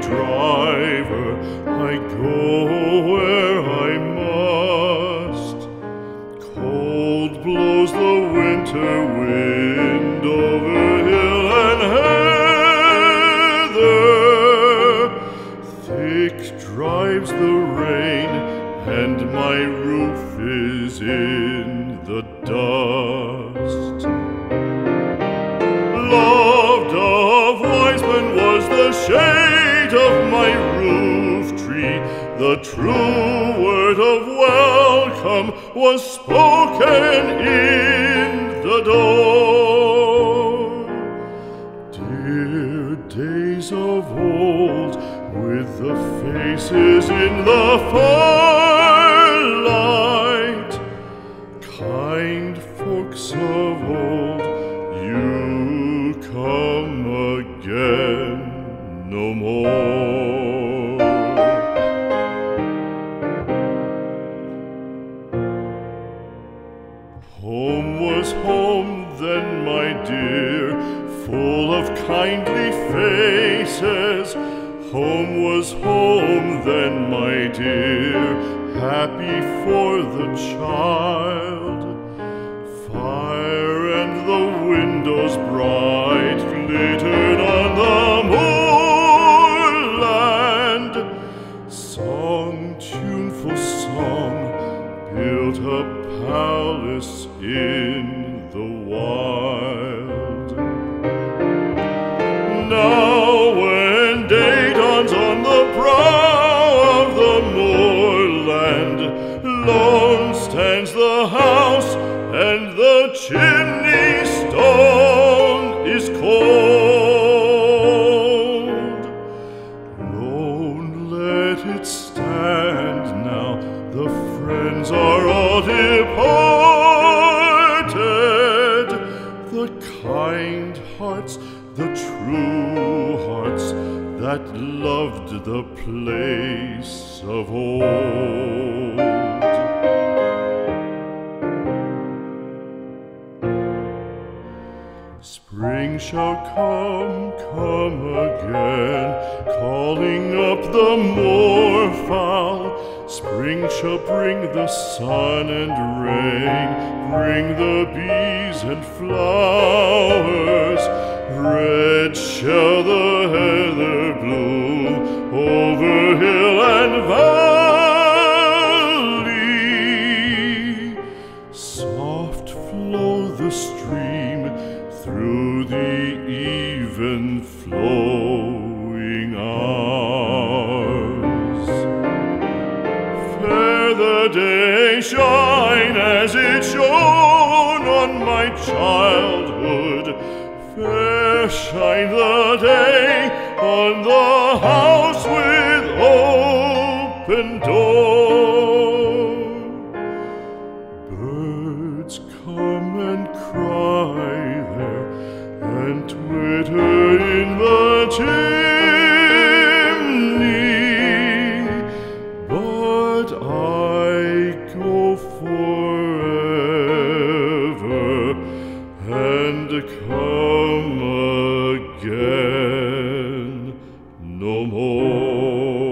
driver, I go where I must. Cold blows the winter wind over hill and heather. Thick drives the rain, and my roof is in the dust. Loved of wise men was the shade of my roof tree. The true word of welcome was spoken in the door. Dear days of old, with the faces in the firelight, kind folks of old, you come again no more. Home was home then, my dear, full of kindly faces. Home was home then, my dear, happy for the child. Fire and the windows bright glittered on the moorland. Song, tuneful song, built a palace in the wild. Now when day dawns on the brow of the moorland, lone stands the house, and the chimney stone is cold. Lone let it stand now, the friends are all departed. The kind hearts, the true hearts, that loved the place of old. Spring shall come again, calling up the moorfowl. Spring shall bring the sun and rain, bring the bees and flowers. Red shall the heather bloom over hill and valley. Soft flow the stream through the even flowing hours. Fair the day shine as it shone on my childhood. Fair shine the day on the house with open door. Birds come and cry there, and twitter in the chimney, but I go forever and come again no more.